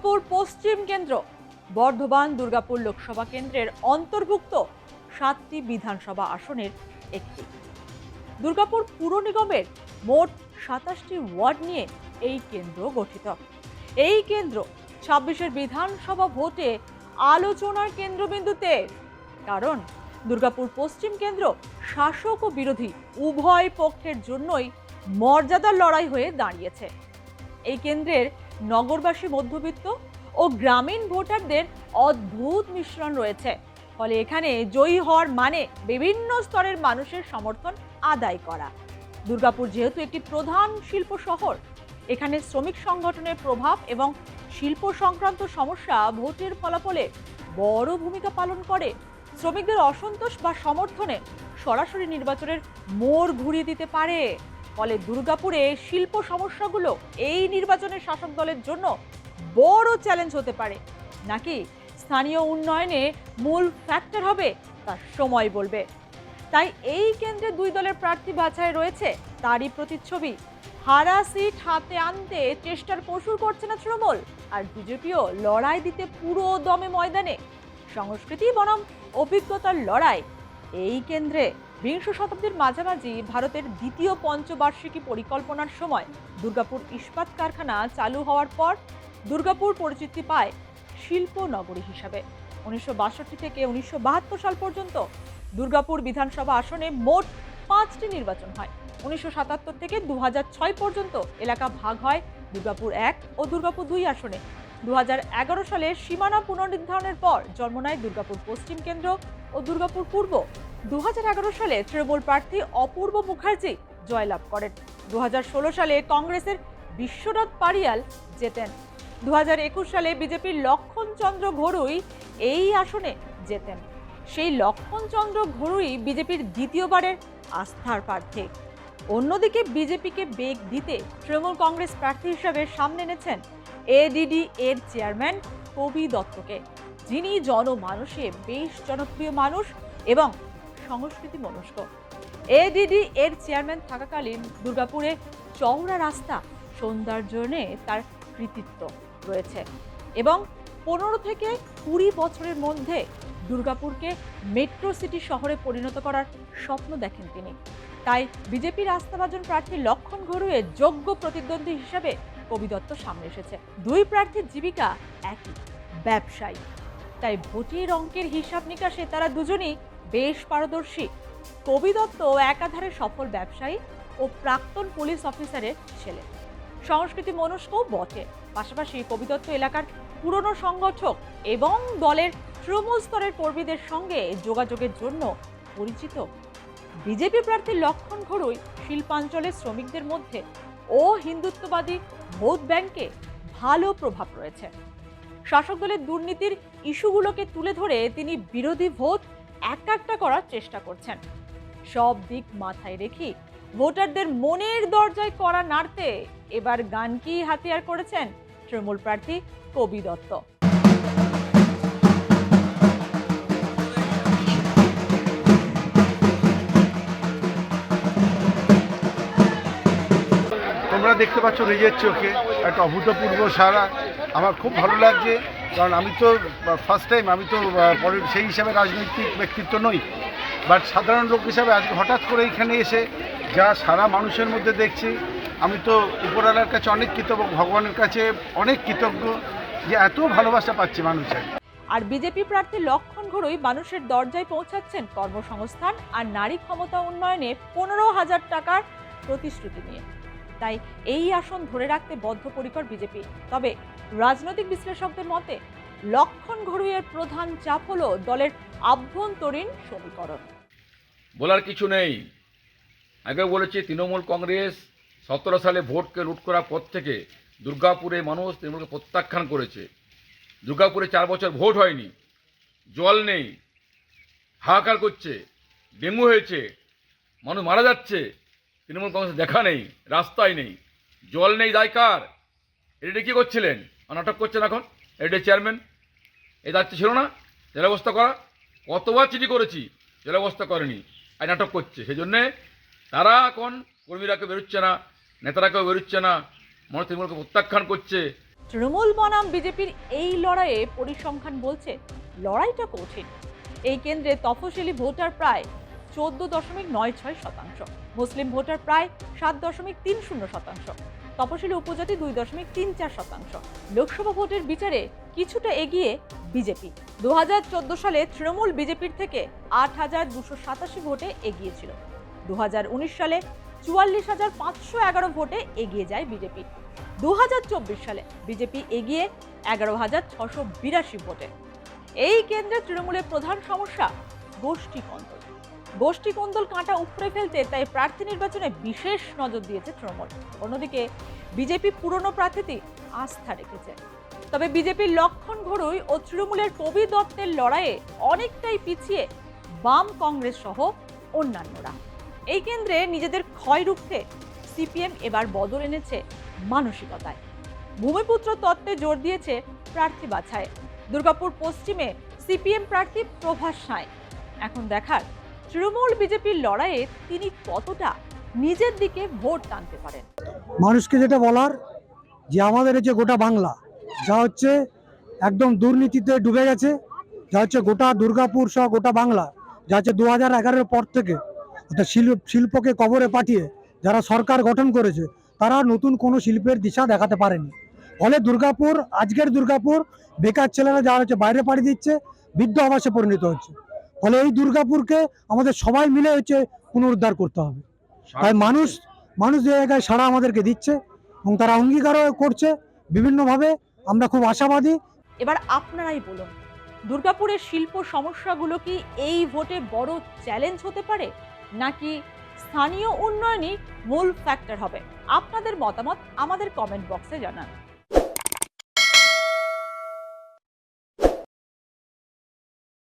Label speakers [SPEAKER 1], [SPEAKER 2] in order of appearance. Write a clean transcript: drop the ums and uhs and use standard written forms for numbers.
[SPEAKER 1] দুর্গাপুর পশ্চিম কেন্দ্র বর্ধমান দুর্গাপুর লোকসভা কেন্দ্রের অন্তর্ভুক্ত 7টি বিধানসভা আসনের একটি। দুর্গাপুর পুর নিগমের মোট 27টি ওয়ার্ড নিয়ে এই কেন্দ্র গঠিত। এই কেন্দ্র 26-এর বিধানসভা ভোটে আলোচনার কেন্দ্রবিন্দুতে, কারণ দুর্গাপুর পশ্চিম কেন্দ্র শাসক ও বিরোধী উভয় পক্ষের জন্যই মর্যাদার লড়াই হয়ে দাঁড়িয়েছে। এই কেন্দ্রের নগরবাসী মধ্যবিত্ত ও গ্রামীণ ভোটারদের অদ্ভুত মিশ্রণ রয়েছে। ফলে এখানে জয়ী হওয়ার মানে বিভিন্ন স্তরের মানুষের সমর্থন আদায় করা। দুর্গাপুর যেহেতু একটি প্রধান শিল্প শহর, এখানে শ্রমিক সংগঠনের প্রভাব এবং শিল্প সংক্রান্ত সমস্যা ভোটের ফলাফলে বড় ভূমিকা পালন করে। শ্রমিকদের অসন্তোষ বা সমর্থনে সরাসরি নির্বাচনের মোড় ঘুরিয়ে দিতে পারে। ফলে দুর্গাপুরে শিল্প সমস্যাগুলো এই নির্বাচনের শাসক দলের জন্য বড় চ্যালেঞ্জ হতে পারে, নাকি স্থানীয় উন্নয়নে মূল ফ্যাক্টর হবে তা সময় বলবে। তাই এই কেন্দ্রে দুই দলের প্রার্থী বাছাই রয়েছে তারই প্রতিচ্ছবি। হারা সিট হাতে আনতে চেষ্টার কসুর করছে না তৃণমূল, আর বিজেপিও লড়াই দিতে পুরো দমে ময়দানে। সংস্কৃতি বনাম অভিজ্ঞতার লড়াই। এই কেন্দ্রে বিংশ শতাব্দীর মাঝামাঝি ভারতের দ্বিতীয় পঞ্চবার্ষিকী পরিকল্পনার সময় দুর্গাপুর ইস্পাত কারখানা চালু হওয়ার পর দুর্গাপুর পরিচিতি পায় শিল্প নগরী হিসাবে। 1962 থেকে 1972 সাল পর্যন্ত দুর্গাপুর বিধানসভা আসনে মোট 5টি নির্বাচন হয়। 1977 থেকে 2006 পর্যন্ত এলাকা ভাগ হয় দুর্গাপুর 1 ও দুর্গাপুর 2 আসনে। 2011 সালে সীমানা পুনর্নির্ধারণের পর জন্ম নেয় দুর্গাপুর পশ্চিম কেন্দ্র ও দুর্গাপুর পূর্ব। 2011 সালে তৃণমূল প্রার্থী অপূর্ব মুখার্জি জয়লাভ করেন। 2016 সালে কংগ্রেসের বিশ্বনাথ পারিয়াল জেতেন। 2021 সালে বিজেপির লক্ষণ চন্দ্র ঘড়ুই এই আসনে জেতেন। সেই লক্ষণ চন্দ্র ঘড়ুই বিজেপির দ্বিতীয়বারের আস্থার প্রার্থী। অন্যদিকে বিজেপিকে বেগ দিতে তৃণমূল কংগ্রেস প্রার্থী হিসেবে সামনে এনেছেন এডিডি এর চেয়ারম্যান কবি দত্তকে, যিনি জনমানুষে বেশ জনপ্রিয় মানুষ এবং সংস্কৃতি মনস্ক। এডিডি এর চেয়ারম্যান থাকাকালীন দুর্গাপুরে চওড়া রাস্তা সৌন্দর্যনে তার কৃতিত্ব রয়েছে এবং 15 থেকে 20 বছরের মধ্যে দুর্গাপুরকে মেট্রো সিটি শহরে পরিণত করার স্বপ্ন দেখেন তিনি। তাই বিজেপির আস্থাভাজন প্রার্থী লক্ষণ ঘড়ুইয়ের যোগ্য প্রতিদ্বন্দ্বী হিসেবে কবি দত্ত সামনে এসেছে। দুই প্রার্থীর জীবিকা একই, ব্যবসায়ী। তাই ভোটের অঙ্কের হিসাব নিকাশে তারা দুজনই বেশ পারদর্শী। কবি দত্ত একাধারে সফল ব্যবসায়ী ও প্রাক্তন পুলিশ অফিসারের ছেলে, সংস্কৃতি মনস্কও বটে। পাশাপাশি কবি দত্ত এলাকার পুরনো সংগঠক এবং দলের তৃণমূল স্তরের কর্মীদের সঙ্গে যোগাযোগের জন্য পরিচিত। বিজেপি প্রার্থী লক্ষণ ঘড়ুই শিল্পাঞ্চলের শ্রমিকদের মধ্যে ও হিন্দুত্ববাদী ভোট ব্যাংকে ভালো প্রভাব রয়েছে। শাসক দলের দুর্নীতির ইস্যুগুলোকে তুলে ধরে তিনি বিরোধী ভোট একাট্টা করার চেষ্টা করছেন। সব দিক মাথায় রেখে ভোটারদের মনের দরজায় কড়া নাড়তে এবার গান কি হাতিয়ার করেছেন তৃণমূল প্রার্থী কবি দত্ত।
[SPEAKER 2] তোমরা দেখতে পাচ্ছ নিজের চোখে একটা অভূতপূর্ব সাড়া। আমার খুব ভালো লাগছে, কারণ আমি তো ফার্স্ট টাইম, আমি তো সেই হিসাবে রাজনৈতিক ব্যক্তিত্ব নই, বাট সাধারণ লোক হিসাবে আজকে হঠাৎ করে এখানে এসে যা সারা মানুষের মধ্যে দেখছি, আমি তো উপরওয়ালার কাছে অনেক কৃতজ্ঞ, ভগবানের কাছে অনেক কৃতজ্ঞ যে এত ভালোবাসা পাচ্ছে মানুষের।
[SPEAKER 1] আর বিজেপি প্রার্থী লক্ষণ ঘড়ুই মানুষের দরজায় পৌঁছাচ্ছেন কর্মসংস্থান আর নারী ক্ষমতা উন্নয়নে 15,000 টাকার প্রতিশ্রুতি নিয়ে। তাই এই আসন ধরে রাখতে বদ্ধপরিকর বিজেপি। তবে রাজনৈতিক বিশ্লেষকদের মতে লক্ষণ ঘড়ুইয়ের প্রধান চাপ হলো দলের আভ্যন্তরীণ সমীকরণ।
[SPEAKER 3] বলার কিছু নেই। আগে বলেছি, তৃণমূল কংগ্রেস 17 সালে ভোটকে লুট করার পর থেকে দুর্গাপুরে মানুষ তৃণমূলকে প্রত্যাখ্যান করেছে। দুর্গাপুরে 4 বছর ভোট হয়নি, জল নেই, হাহাকার করছে, ডেঙ্গু হয়েছে, মানুষ মারা যাচ্ছে, তৃণমূল কংগ্রেস দেখা নেই, রাস্তায় নেই, জল নেই। দায় কার? এটা কী করছিলেন? নাটক করছেন এখন এটা চেয়ারম্যান। এই দায়িত্ব ছিল না জেলা ব্যবস্থা করা? কতবার চিঠি করেছি, জেলা ব্যবস্থা করেনি, আর নাটক করছে। সেই জন্যে তারা এখন কর্মীরা কেউ বেরোচ্ছে না, নেতারা কেউ বেরোচ্ছে না, মানুষ তৃণমূলকে প্রত্যাখ্যান করছে।
[SPEAKER 1] তৃণমূল বনাম বিজেপির এই লড়াইয়ে পরিসংখ্যান বলছে লড়াইটা কঠিন। এই কেন্দ্রে তফসিলি ভোটার প্রায় 14.96%, মুসলিম ভোটার প্রায় 7.30%, তপশিলি উপজাতি 2.34%। লোকসভা ভোটের বিচারে কিছুটা এগিয়ে বিজেপি। 2014 সালে তৃণমূল বিজেপির থেকে 8,287 ভোটে এগিয়ে ছিল। 2019 সালে 44,511 ভোটে এগিয়ে যায় বিজেপি। 2024 সালে বিজেপি এগিয়ে 11,682 ভোটে। এই কেন্দ্রে তৃণমূলের প্রধান সমস্যা গোষ্ঠী কোন্দল। গোষ্ঠী কোন্দল কাঁটা উপড়ে ফেলতে তাই প্রার্থী নির্বাচনে বিশেষ নজর দিয়েছে তৃণমূল। অন্যদিকে বিজেপি পুরনো প্রার্থীতে আস্থা রেখেছে। তবে বিজেপির লক্ষণ ঘড়ুই ও তৃণমূলের কবি দত্তের লড়াইয়ে অনেকটাই পিছিয়ে বাম, কংগ্রেস সহ অন্যান্যরা। এই কেন্দ্রে নিজেদের ক্ষয় রুখতে সিপিএম এবার বদল এনেছে মানসিকতায়। ভূমিপুত্র তত্ত্বে জোর দিয়েছে প্রার্থী বাছাই। দুর্গাপুর পশ্চিমে সিপিএম প্রার্থী প্রভাস সাঁই। এখন দেখার তৃণমূল বিজেপির লড়াইয়ে তিনি কতটা নিজের দিকে ভোট টানতে পারেন।
[SPEAKER 4] মানুষকে যেটা বলার যে আমাদের এই যে গোটা বাংলা যা হচ্ছে একদম দুর্নীতিতে ডুবে গেছে, যা হচ্ছে গোটা দুর্গাপুর সহ গোটা বাংলা যা হচ্ছে 2011-এর পর থেকে অর্থাৎ শিল্পকে কবরে পাঠিয়ে যারা সরকার গঠন করেছে তারা নতুন কোনো শিল্পের দিশা দেখাতে পারেনি। ফলে দুর্গাপুর, আজকের দুর্গাপুর বেকার ছেলেরা যারা হচ্ছে বাইরে পাড়ি দিচ্ছে, বৃদ্ধ আবাসে পরিণত হচ্ছে। ফলে এই দুর্গাপুরকে আমাদের সবাই মিলে হচ্ছে পুনরুদ্ধার করতে হবে। তাই মানুষ যে জায়গায় সাড়া আমাদেরকে দিচ্ছে এবং তারা অঙ্গীকারও করছে বিভিন্নভাবে, আমরা খুব আশাবাদী।
[SPEAKER 1] এবার আপনারাই বলুন, দুর্গাপুরের শিল্প সমস্যাগুলো কি এই ভোটে বড় চ্যালেঞ্জ হতে পারে, নাকি স্থানীয় উন্নয়নই মূল ফ্যাক্টর হবে? আপনাদের মতামত আমাদের কমেন্ট বক্সে জানান।